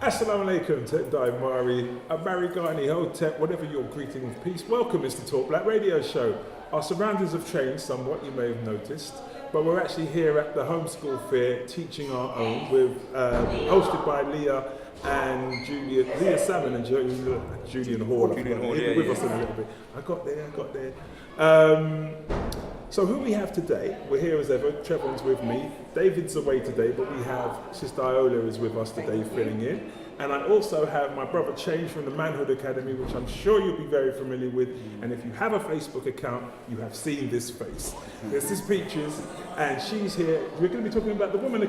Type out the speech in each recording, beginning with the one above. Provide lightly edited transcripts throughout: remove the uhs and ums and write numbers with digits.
Assalamu alaikum, Tendai Mari, Amarigani, Hotep, whatever your greeting of peace. Welcome, Mr. Talk Black Radio Show. Our surroundings have changed somewhat, you may have noticed, but we're actually here at the Homeschool Fair teaching our own, with hosted by Leah and Leah Salmon and Julian Hall. With us in a little bit. I got there. So who we have today, we're here as ever, Trevon's with me, David's away today, but we have Sis Iola is with us today filling in. And I also have my brother Change from the Manhood Academy, which I'm sure you'll be very familiar with. And if you have a Facebook account, you have seen this face. This is Peaches, and she's here. We're going to be talking about the Womenhood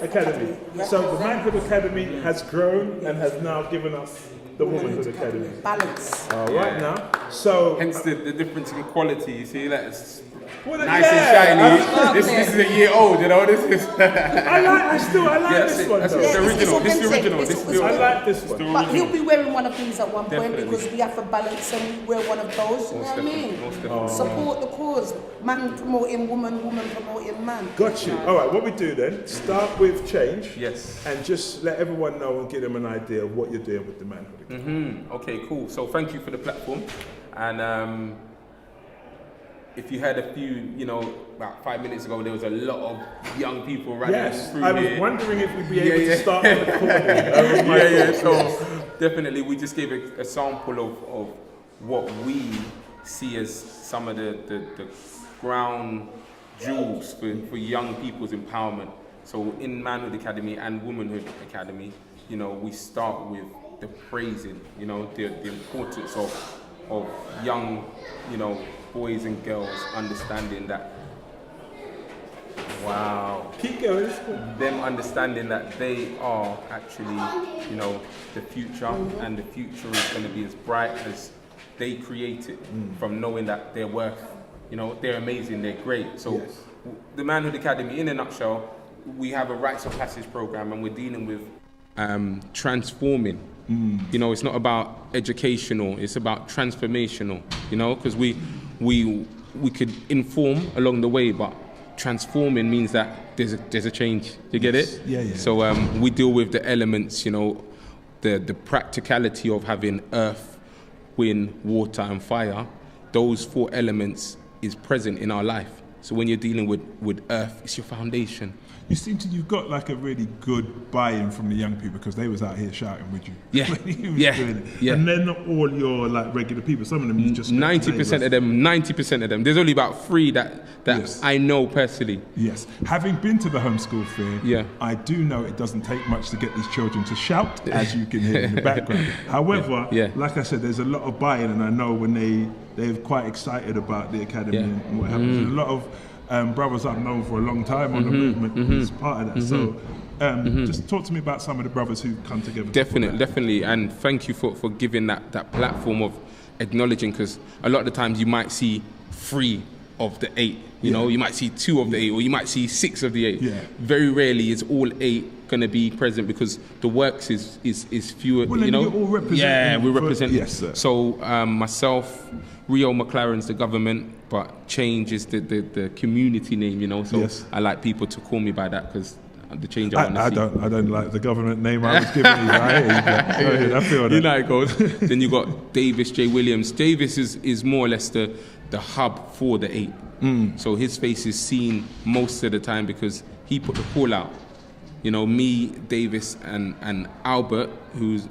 Academy. So the Manhood Academy has grown and has now given us the Womanhood Academy. Balance. All right now. So hence the difference in quality. You see, that's well, nice and shiny. This is a year old, you know. This is. I like this one. That's the original. This is the original. I like this one. But he'll be wearing one of these at one point because we have to balance and wear one of those. You know what I mean? Support the cause. Man promoting woman, woman promoting man. Got you. All right. What we do then? Start with Change. Yes. And just let everyone know and give them an idea of what you're doing with the Manhood. Okay, cool. So thank you for the platform. And if you had a few, about 5 minutes ago, there was a lot of young people running through I was here. wondering if we'd be able to start the recording. So definitely, we just gave a sample of what we see as some of the ground jewels for young people's empowerment. So in Manhood Academy and Womanhood Academy, we start with the praising, the importance of young, boys and girls understanding that, keep going. Them understanding that they are actually, the future, and the future is going to be as bright as they create it, from knowing that they're worth, they're amazing, they're great. So the Manhood Academy, in a nutshell, we have a rites of passage program, and we're dealing with transforming. It's not about educational, it's about transformational, because we could inform along the way, but transforming means that there's a change. You get it? Yeah. So we deal with the elements, the practicality of having earth, wind, water and fire. Those 4 elements is present in our life. So when you're dealing with earth, it's your foundation. You've got like a really good buy-in from the young people, because they was out here shouting with you. Yeah. And they're not all your like regular people. Some of them you just 90% of them. There's only about 3 that Yes. I know personally. Yes. Having been to the homeschool fair, I do know it doesn't take much to get these children to shout, as you can hear in the background. However, like I said, there's a lot of buy-in, and I know when they're quite excited about the academy and what happens. There's a lot of brothers I've known for a long time on the movement is part of that. So just talk to me about some of the brothers who come together. Definitely, and thank you for giving that platform of acknowledging, because a lot of the times you might see 3 of the 8, you might see 2 of the 8, or you might see 6 of the 8. Very rarely is all 8 going to be present, because the works is fewer. You're all representing. We're representing. Yes, sir. So myself, Rio McLaren's the government, but Change is the community name, So I like people to call me by that, because the change I want to see. I don't like the government name I was giving you. I feel that. You know how it goes. Then you got Davis J. Williams. Davis is more or less the hub for the 8. So his face is seen most of the time because he put the call out. Me, Davis, and Albert, who's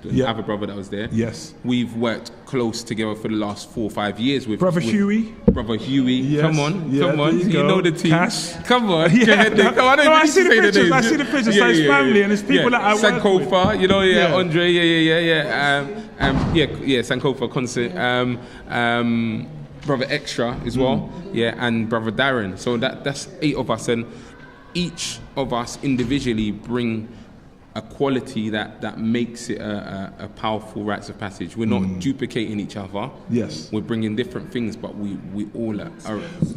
the other brother that was there. Yes. We've worked close together for the last 4 or 5 years with Huey. Brother Huey. Yes. Come on. You know the team. Cash. Come on. I see the pictures. I see the pictures. So it's family and it's people that I work Sankofa, with. Andre, Sankofa concert. Brother Extra as well. And Brother Darren. So that's 8 of us, and each of us individually bring a quality that makes it a powerful rites of passage. We're not duplicating each other. Yes. We're bringing different things, but we all are.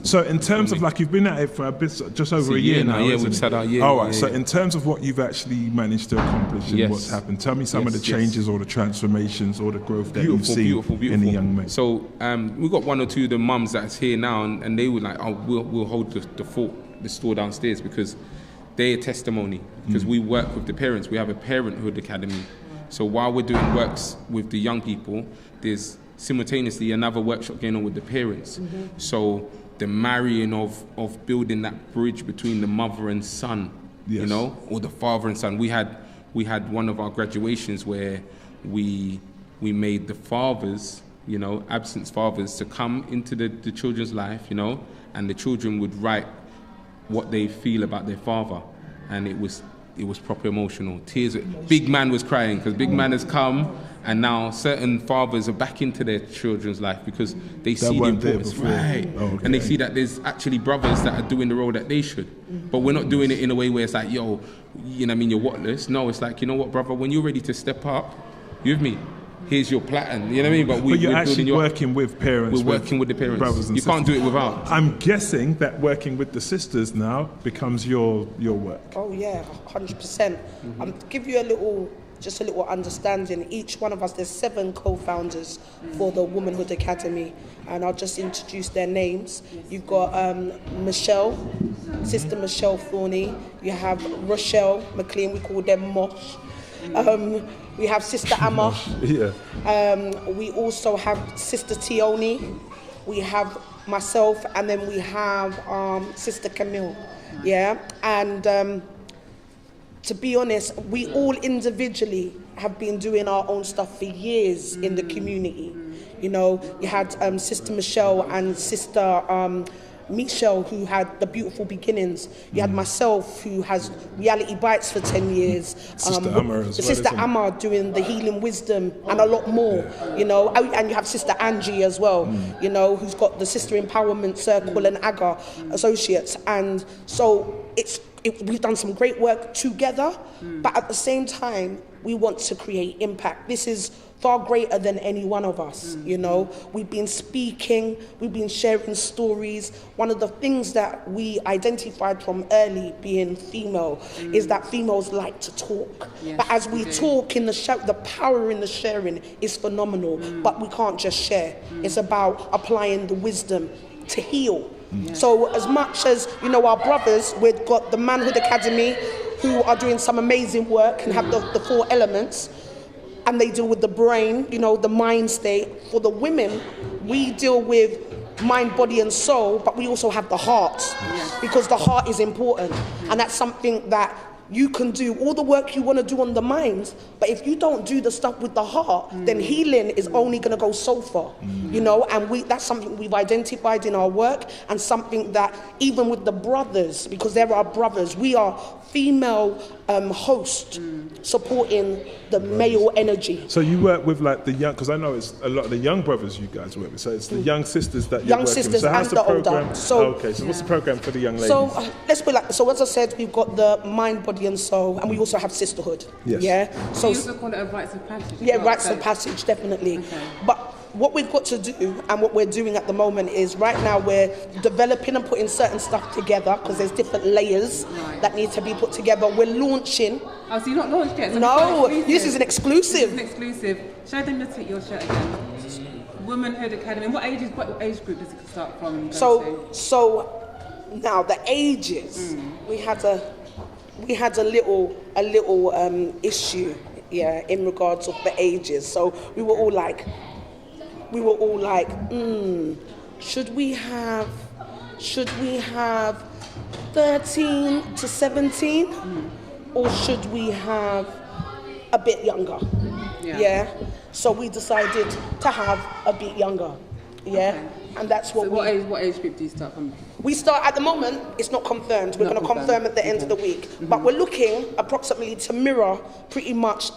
So in terms of, like, you've been at it for a bit, just over a year now. Yeah, we've said our year. All right, so in terms of what you've actually managed to accomplish and what's happened, tell me some of the changes or the transformations or the growth that you've seen in the young men. So we've got 1 or 2 of the mums that's here now, and they were like, we'll hold the fort, the store downstairs, because their testimony, because we work with the parents. We have a Parenthood Academy. So while we're doing works with the young people, there's simultaneously another workshop going on with the parents. So the marrying of building that bridge between the mother and son, you know, or the father and son. We had one of our graduations where we made the fathers, you know, absent fathers, to come into the children's life, you know, and the children would write what they feel about their father, and it was proper emotional. Tears. Big man was crying because big man has come, and now certain fathers are back into their children's life because they see the importance, right? And they see that there's actually brothers that are doing the role that they should, but we're not doing it in a way where it's like, yo, you know what I mean, you're whatless. No, it's like, you know what, brother, when you're ready to step up, you with me? Here's your platinum, you know what I mean? But you're actually working with parents. We're working with the parents. Brothers and sisters. Can't do it without. I'm guessing that working with the sisters now becomes your work. Oh yeah, 100%. To give you a little understanding, each one of us, there's 7 co-founders for the Womanhood Academy, and I'll just introduce their names. You've got Michelle, Sister Michelle Thorney. You have Rochelle McLean, we call them Mosh. We have Sister Amma. We also have Sister Tioni. We have myself, and then we have Sister Camille. Yeah, and to be honest, we all individually have been doing our own stuff for years in the community. You know, you had Sister Michelle and Sister Michelle, who had the beautiful beginnings. You had myself, who has Reality Bites for 10 years. Sister Amma as well. Sister Amma doing the Healing Wisdom and a lot more, you know. And you have Sister Angie as well, you know, who's got the Sister Empowerment Circle and AGA Associates. And so we've done some great work together, but at the same time, we want to create impact. This is far greater than any one of us, you know. We've been speaking, we've been sharing stories. One of the things that we identified from early being female is that females like to talk. Yes, but as we talk in the power in the sharing is phenomenal, but we can't just share. It's about applying the wisdom to heal. So as much as, you know, our brothers, we've got the Manhood Academy, who are doing some amazing work and have the 4 elements, and they deal with the brain, you know, the mind state. For the women, we deal with mind, body and soul, but we also have the heart, because the heart is important, and that's something that you can do all the work you want to do on the mind, but if you don't do the stuff with the heart, then healing is only going to go so far, you know. And that's something we've identified in our work, and something that even with the brothers, because they're our brothers, we are female host supporting the male energy. So you work with like the young, because I know it's a lot of the young brothers you guys work with, so it's the young sisters that you're working with. So how's the program? So what's the program for the young ladies? So let's put like, so as I said, we've got the mind, body and soul, and we also have sisterhood. Yeah. So you also call it a rites of passage. Yeah, rites of passage, definitely. Okay. But what we've got to do, and what we're doing at the moment, is right now we're developing and putting certain stuff together, because there's different layers that need to be put together. We're launching. Oh, so you're not launched yet? So no, this is an exclusive. This is an exclusive. Show them your shirt again. Womanhood Academy. What age group does it start from? So now the ages. We had a little issue, in regards of the ages. So we were all like, should we have 13 to 17, or should we have a bit younger? So we decided to have a bit younger. Okay. And that's what. So what age group do you start from? We start at the moment. It's not confirmed. We're going to confirm at the end of the week. But we're looking approximately to mirror pretty much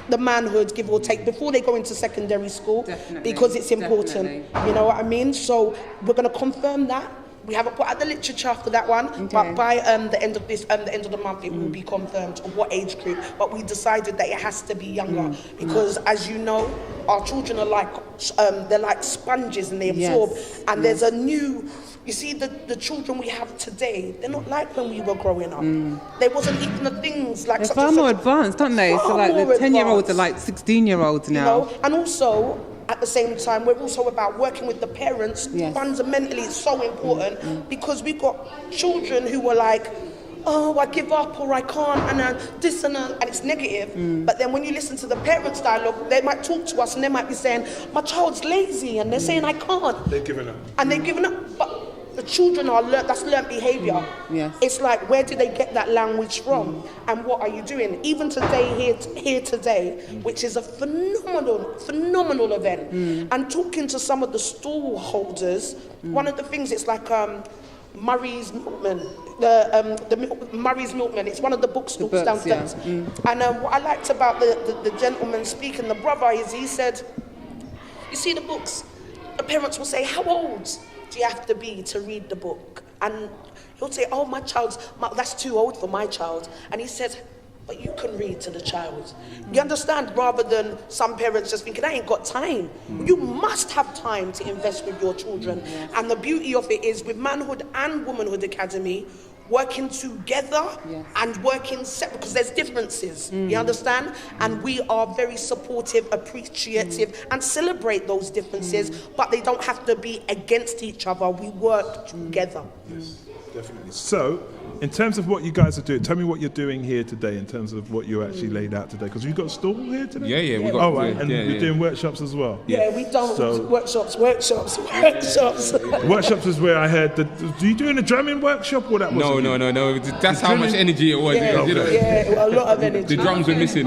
the manhood, give or take, before they go into secondary school. Definitely. Because it's important. Definitely. You know what I mean? So we're going to confirm that. We haven't put out the literature for that one, but by the end of the month, it will be confirmed of what age group. But we decided that it has to be younger, because, as you know, our children are like they're like sponges, and they absorb. And there's a new. You see, the children we have today, they're not like when we were growing up. There wasn't even the things like. They're far more advanced, aren't they? So like the 10-year-olds are like 16-year-olds now. You know, and also, at the same time, we're also about working with the parents. Fundamentally, it's so important, because we've got children who are like, oh, I give up or I can't, and this and it's negative. But then when you listen to the parents' dialogue, they might talk to us and they might be saying, my child's lazy, and they're saying I can't. They're giving up. And they're giving up. But the children are that's learned behaviour. Yes. It's like, where did they get that language from? And what are you doing? Even today, here today, which is a phenomenal event. And talking to some of the stall holders, one of the things, it's like Murray's Milkman, Murray's Milkman. It's one of the bookstalls downstairs. Yeah. And what I liked about the gentleman speaking, the brother, is he said, you see the books, the parents will say, how old do you have to be to read the book? And he'll say, oh, that's too old for my child. And he said, but you can read to the child. You understand? Rather than some parents just thinking, I ain't got time. You must have time to invest with your children. And the beauty of it is, with Manhood and Womanhood Academy, working together and working separate, because there's differences, you understand? And we are very supportive, appreciative, and celebrate those differences, but they don't have to be against each other. We work together. Yes, definitely. So, in terms of what you guys are doing, tell me what you're doing here today in terms of what you actually laid out today. Because you've got a stall here today? Yeah, we got. Oh, right. And you're doing workshops as well? Yeah, we don't. Workshops. Workshops is where I heard that. Do you doing a drumming workshop or that was No. That's how much energy it was. Yeah, a lot of energy. The drums were missing.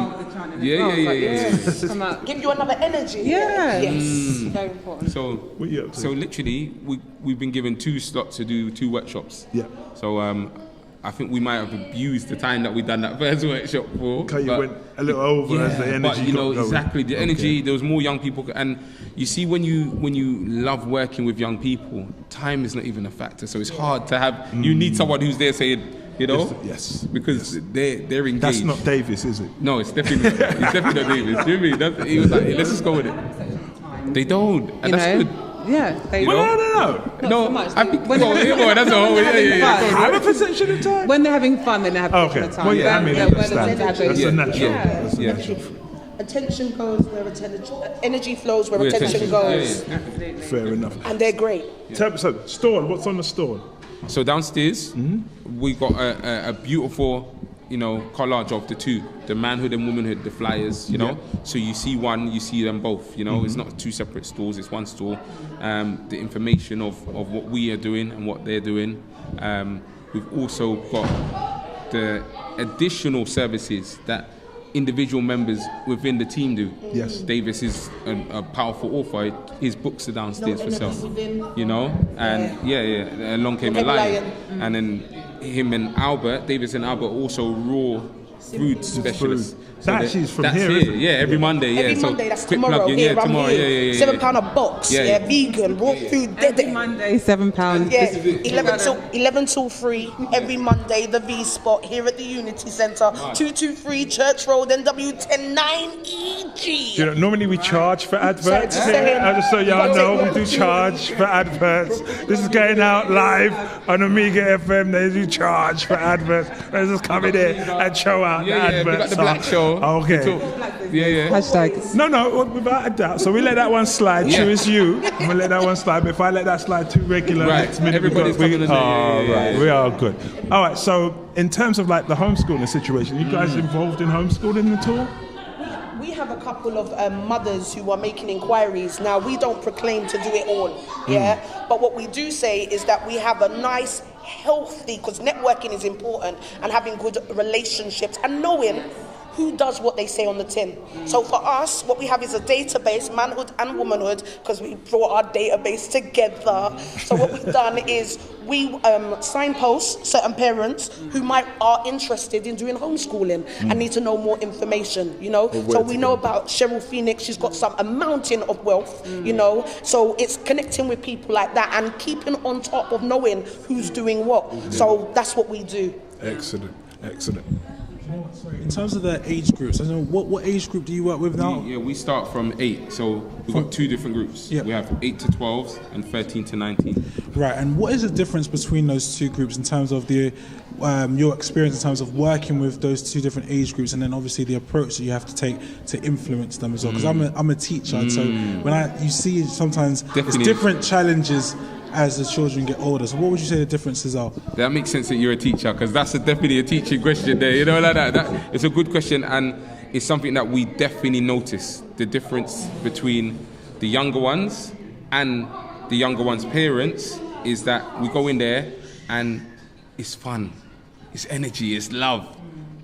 Yeah. Come out. Give you another energy. Yeah. Yes. Very important. So literally, we've been given 2 slots to do 2 workshops. Yeah. So I think we might have abused the time that we done that first workshop for. Okay, you went a little over as the energy got going. Exactly, the energy, there was more young people. And you see, when you love working with young people, time is not even a factor. So it's hard to have, you need someone who's there saying, Yes. Because they're engaged. That's not Davis, is it? No, it's definitely not Davis. You know what I mean? He was like, let's just go with it. They don't, and that's good. Yeah, they No. so much. I think, that's a whole. Have a perception of time. When they're having fun, then they have a Okay. time. Well, yeah, I mean, I understand. That's a natural. Yeah. That's a natural. Attention goes where energy flows, where attention goes. Fair enough. And they're great. So, stall. What's on the stall? So downstairs, we got a beautiful, collage of the 2, the manhood and womanhood, the flyers, So you see one, you see them both, It's not 2 separate stalls, it's one stall. The information of what we are doing and what they're doing. We've also got the additional services that individual members within the team do. Yes. Davis is a powerful author. His books are downstairs for sale. And along came a lion. And then him and Albert, Davis and Albert, also raw food specialists. So that's from here, isn't it? Yeah, every Monday. Every Monday, that's tomorrow. Plug-in, here, tomorrow. Here. Yeah. £7 a box. Yeah, vegan, raw food. Every Monday, £7. Yeah, 11 till 3. Every Monday, the V spot here at the Unity Centre, 223 Church Road, NW10 9EG. Normally we charge for adverts. Just so y'all know, we do charge for adverts. This is going out live on Omega FM. They do charge for adverts. Let's just come in here and show out the adverts. We got the Black Show. Okay. Yeah. Hashtag. No, without a doubt. So we let that one slide. True as you. I'm gonna let that one slide. But if I let that slide too regular, next minute everybody's coming in. Right. We are good. All right. So in terms of like the homeschooling situation, you guys involved in homeschooling at all? We have a couple of mothers who are making inquiries. Now, we don't proclaim to do it all, but what we do say is that we have a nice, healthy, because networking is important, and having good relationships and knowing who does what they say on the tin. So for us, what we have is a database, manhood and womanhood, because we brought our database together. So what we've done is we signpost certain parents who are interested in doing homeschooling and need to know more information, So we know about Cheryl Phoenix, she's got a mountain of wealth, So it's connecting with people like that and keeping on top of knowing who's doing what. So that's what we do. Excellent. In terms of the age groups, I don't know what age group do you work with now? We start from 8. So we've got 2 different groups. Yep. We have 8 to 12 and 13 to 19. Right, and what is the difference between those 2 groups in terms of your experience in terms of working with those 2 different age groups, and then obviously the approach that you have to take to influence them as well? Because I'm a teacher, and so when you see sometimes it's different challenges as the children get older. So what would you say the differences are? That makes sense that you're a teacher, because that's definitely a teaching question there, you know, like that. It's a good question, and it's something that we definitely notice, the difference between the younger ones and the younger ones' parents is that we go in there and it's fun, it's energy, it's love.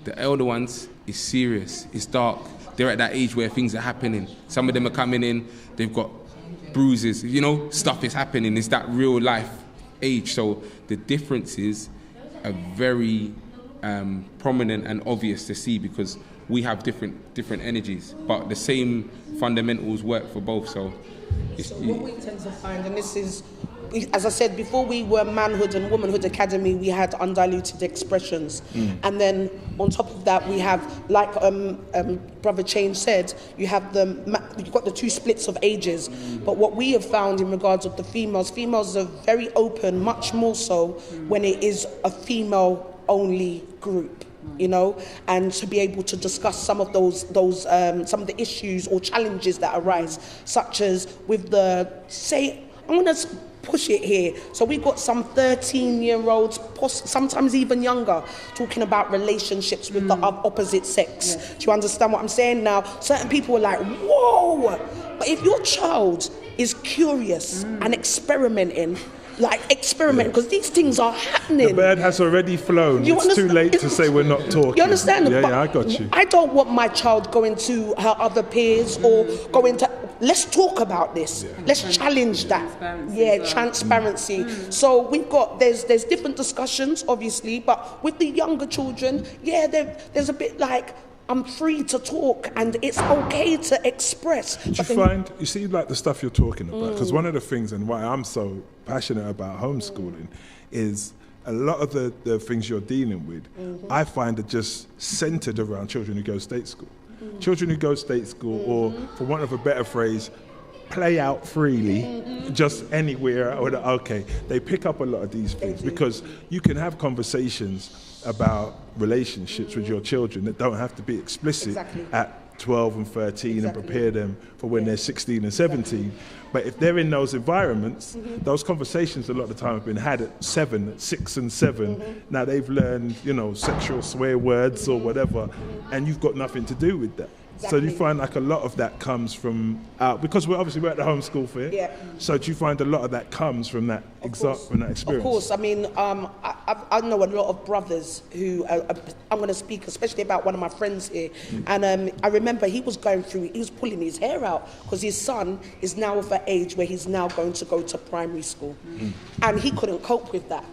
The elder ones is serious, it's dark. They're at that age where things are happening. Some of them are coming in, they've got bruises, you know, stuff is happening. It's that real life age. So the differences are very prominent and obvious to see, because we have different energies, but the same fundamentals work for both. So what we tend to find, and this is, as I said, before we were Manhood and Womanhood Academy, we had undiluted expressions. And then on top of that, we have, like Brother Change said, you've got the two splits of ages. But what we have found in regards of the females are very open, much more so when it is a female-only group. You know, and to be able to discuss some of those some of the issues or challenges that arise, such as with I'm going to push it here. So we've got some 13-year-olds, sometimes even younger, talking about relationships with the opposite sex. Yeah. Do you understand what I'm saying? Now, certain people are like, whoa! But if your child is curious and experimenting, because these things are happening. The bird has already flown. It's too late to say we're not talking. You understand? Yeah, I got you. I don't want my child going to her other peers or going to, let's talk about this. Yeah. Let's challenge that. Transparency. So there's different discussions, obviously, but with the younger children, there's a bit like, I'm free to talk and it's okay to express. You see, like the stuff you're talking about, because one of the things and why I'm so passionate about homeschooling is a lot of the things you're dealing with, I find are just centered around children who go state school. Children who go state school, or for want of a better phrase, play out freely, just anywhere. They pick up a lot of these things because you can have conversations about relationships with your children that don't have to be explicit at 12 and 13 and prepare them for when they're 16 and 17. But if they're in those environments, those conversations a lot of the time have been had at 6 and 7. Now they've learned, sexual swear words or whatever, and you've got nothing to do with that. So do you find like a lot of that comes from because we're at the homeschool fair? Yeah. So do you find a lot of that comes from that experience? Of course. I mean, I know a lot of brothers who I'm going to speak especially about one of my friends here, and I remember he was pulling his hair out because his son is now of an age where he's now going to go to primary school, and he couldn't cope with that.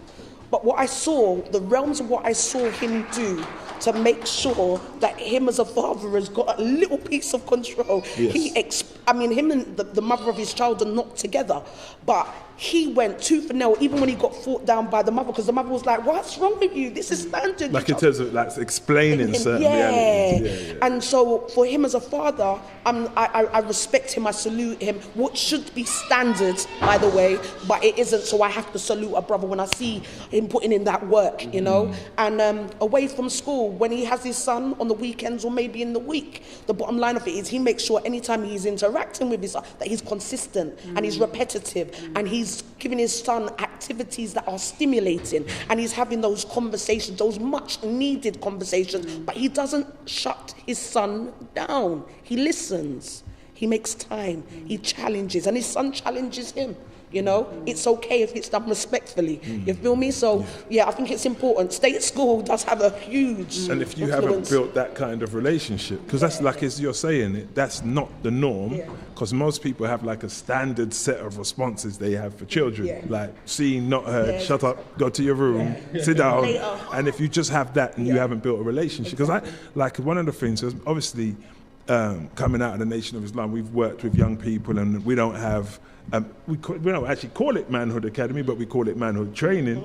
But the realms of what I saw him do to make sure that him as a father has got a little piece of control. Yes. Him and the mother of his child are not together, but he went tooth and nail, even when he got fought down by the mother, because the mother was like, what's wrong with you? This is standard. Like in terms of explaining certain realities. Yeah. And so for him as a father, I respect him, I salute him. What should be standard, by the way, but it isn't, so I have to salute a brother when I see him putting in that work, And away from school, when he has his son on the weekends or maybe in the week, the bottom line of it is he makes sure anytime he's interacting with his son that he's consistent and he's repetitive and he's giving his son activities that are stimulating, and he's having those conversations, those much needed conversations, but he doesn't shut his son down. He listens, he makes time, he challenges, and his son challenges him. It's okay if it's done respectfully. You feel me? So, I think it's important. State school does have a huge And if you haven't built that kind of relationship, because that's like, as you're saying, that's not the norm, because most people have like a standard set of responses they have for children, like seen, not heard, shut up, go to your room, sit down. And if you just have that and you haven't built a relationship, because one of the things is obviously coming out of the Nation of Islam, we've worked with young people and we don't have we don't actually call it Manhood Academy, but we call it Manhood Training,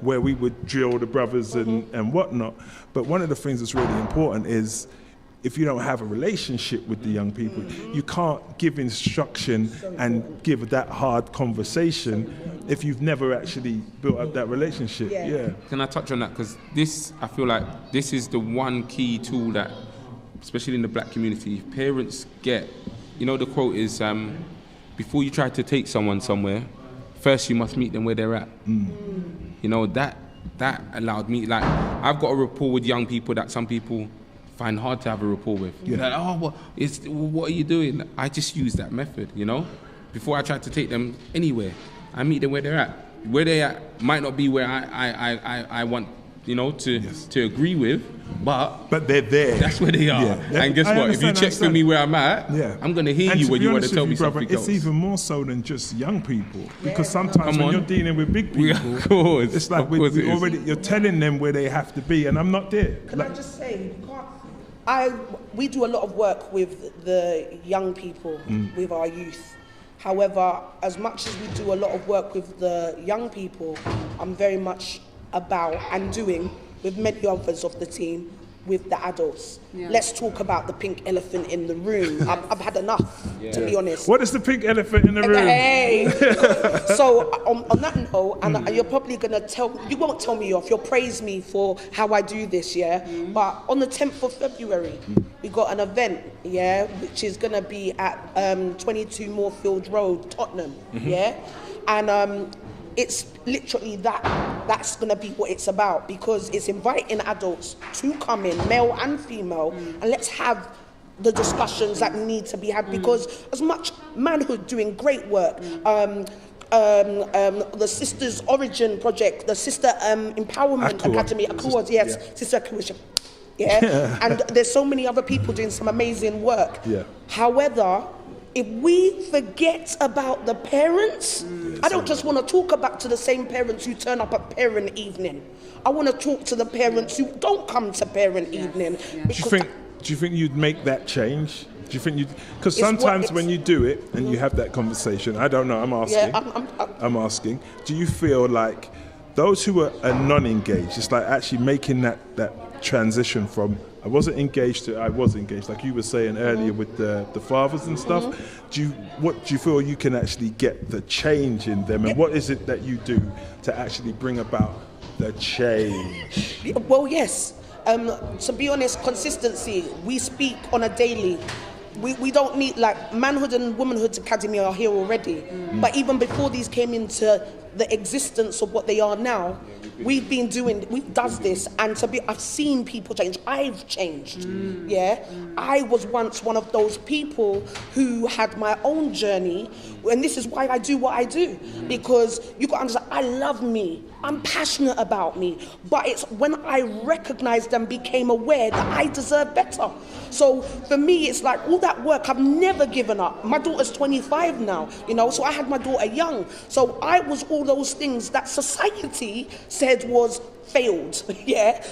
where we would drill the brothers and whatnot. But one of the things that's really important is if you don't have a relationship with the young people, you can't give instruction and give that hard conversation if you've never actually built up that relationship. Can I touch on that? Because I feel like this is the one key tool that, especially in the black community, parents get. The quote is, before you try to take someone somewhere, first you must meet them where they're at. You know, that allowed me, like, I've got a rapport with young people that some people find hard to have a rapport with. Like, oh, what are you doing? I just use that method, you know? Before I try to take them anywhere, I meet them where they're at. Where they're at might not be where I want, you know, to agree with, but they're there. That's where they are. Yeah. And guess what? If you check for me where I'm at, I'm going to hear you when you want to tell me something else. It's even more so than just young people, because sometimes when you're dealing with big people, it's like you're telling them where they have to be, and I'm not there. Can I just say, we do a lot of work with the young people, with our youth. However, as much as we do a lot of work with the young people, I'm very much about and doing with many others of the team with the adults. Let's talk about the pink elephant in the room. I've had enough, to be honest. What is the pink elephant in the room? Hey. So on that note, and you're probably gonna you won't tell me off. You'll praise me for how I do this, But on the 10th of February, we got an event, which is gonna be at 22 Moorfield Road, Tottenham, and it's literally that's going to be what it's about, because it's inviting adults to come in, male and female, and let's have the discussions that need to be had, because as much Manhood doing great work, the Sisters Origin Project, the Sister Empowerment Academy, Sister Akua, and there's so many other people doing some amazing work. However, if we forget about the parents, I don't just want to talk about to the same parents who turn up at parent evening. I want to talk to the parents who don't come to parent evening. Do you think you'd make that change? Do you think you'd? Because sometimes when you do it and you have that conversation, I don't know, I'm asking. I'm asking. Do you feel like those who are non-engaged, it's like actually making that transition from I wasn't engaged to I was engaged, like you were saying earlier with the fathers and stuff. Do you feel you can actually get the change in them, and what is it that you do to actually bring about the change? Well, yes. To be honest, consistency. We speak on a daily. We don't need, like, Manhood and Womanhood Academy are here already. But even before these came into the existence of what they are now, we've does this, and I've seen people change. I've changed. I was once one of those people who had my own journey, and this is why I do what I do, because you got to understand, I love me. I'm passionate about me, but it's when I recognized and became aware that I deserve better. So for me, it's like all that work, I've never given up. My daughter's 25 now, so I had my daughter young. So I was all those things that society said was failed,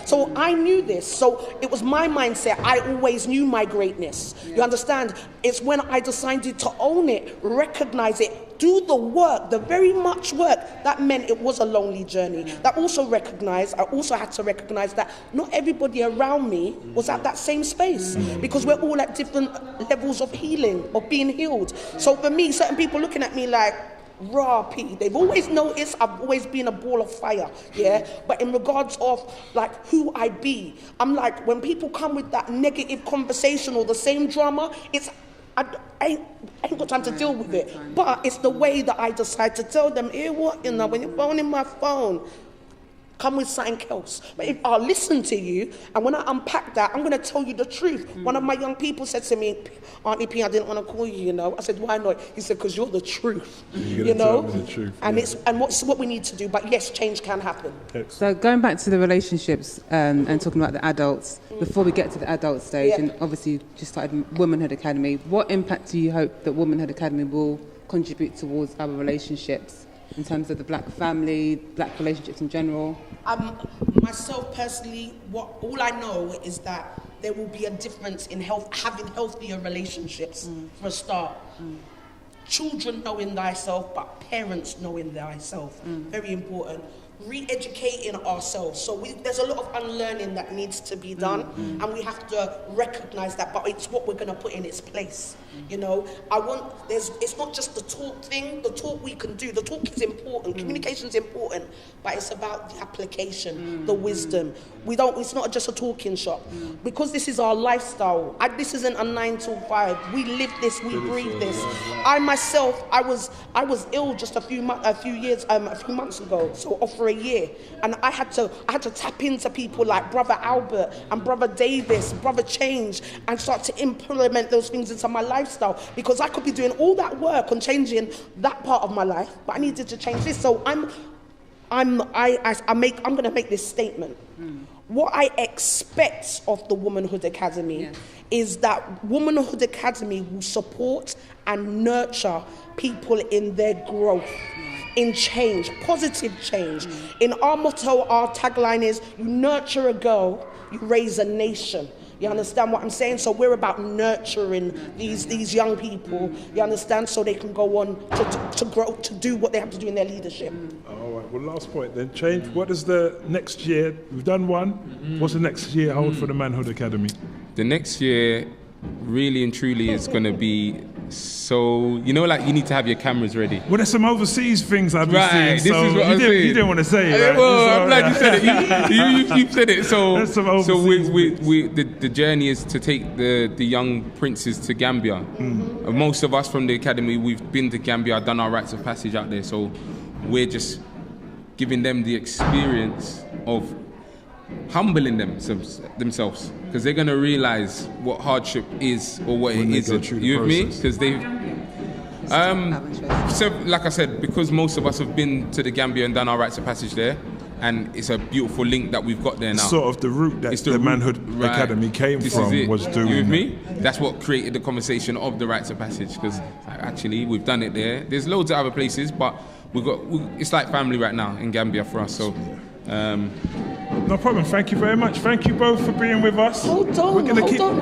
So I knew this. So it was my mindset. I always knew my greatness. You understand? It's when I decided to own it, recognize it, do the work, the very much work, that meant it was a lonely journey. That also I also had to recognize that not everybody around me was at that same space, because we're all at different levels of healing, of being healed. So for me, certain people looking at me like, raw P. They've always noticed I've always been a ball of fire, But in regards of like who I be, I'm like, when people come with that negative conversation or the same drama, I ain't got time to deal with it. But it's the way that I decide to tell them, when you're phoning my phone, come with something else. But if I'll listen to you, and when I unpack that, I'm going to tell you the truth. One of my young people said to me, Auntie P, I didn't want to call you, I said, why not? He said, because you're the truth, Tell me the truth, and what's what we need to do. But yes, change can happen. So going back to the relationships and talking about the adults, before we get to the adult stage, and obviously you just started Womanhood Academy, what impact do you hope that Womanhood Academy will contribute towards our relationships in terms of the black family, black relationships in general? Myself personally, all I know is that there will be a difference in having healthier relationships for a start. Children knowing thyself, but parents knowing thyself, very important. re-educating ourselves. So there's a lot of unlearning that needs to be done, and we have to recognize that, but it's what we're going to put in its place. You know, it's not just the talk thing. The talk we can do, the talk is important, communication is important, but it's about the application, the wisdom. It's not just a talking shop, because this is our lifestyle. This isn't a 9 to 5. We live this, we breathe this. I myself, I was ill just a few months ago, so off for a year, and I had to tap into people like Brother Albert and Brother Davis, Brother Change, and start to implement those things into my lifestyle, because I could be doing all that work on changing that part of my life, but I needed to change this. So I'm going to make this statement. What I expect of the Womanhood Academy is that Womanhood Academy will support and nurture people in their growth, in change, positive change. In our motto, our tagline is, you nurture a girl, you raise a nation. You understand what I'm saying? So we're about nurturing these young people, you understand, so they can go on to grow, to do what they have to do in their leadership. All right, well, last point then. Change, what is the next year? We've done one. What's the next year hold for the Manhood Academy? The next year, really and truly, is going to be so, you know, like you need to have your cameras ready. Well, there's some overseas things I've been Right, seeing. this is what I'm saying. You didn't want to say it, right? Well, I'm glad you said it. You said it. So, There's some overseas the journey is to take the young princes to Gambia. Most of us from the academy, we've been to Gambia, done our rites of passage out there. So we're just giving them the experience of humbling themselves, because they're going to realize what hardship is or what it isn't. You with me? Because they so like I said, because most of us have been to the Gambia and done our rites of passage there, and it's a beautiful link that we've got there now. Sort of the route that the Manhood Academy came from was doing. You with me? That's what created the conversation of the rites of passage, because actually we've done it there. There's loads of other places, but it's like family right now in Gambia for us. So no problem. Thank you very much. Thank you both for being with us. Hold on.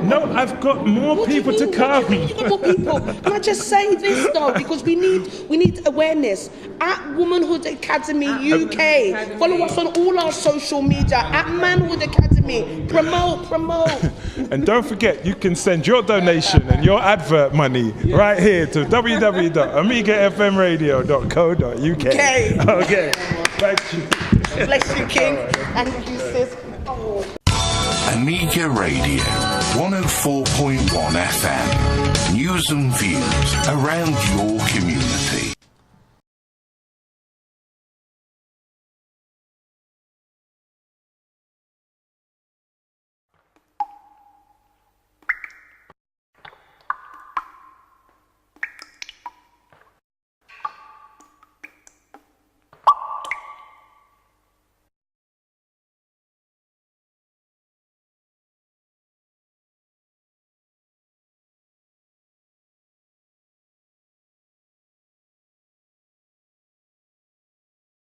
No, I've got more people to come. You got more people. Can I just say this though, because we need awareness. At Womanhood Academy UK, follow us on all our social media at Manhood Academy. Promote. And don't forget, you can send your donation and your advert money right here to www.amigafmradio.co.uk. Okay. Thank you. Bless you, King. Thank you, sis. Amiga Radio 104.1 FM. News and views around your community.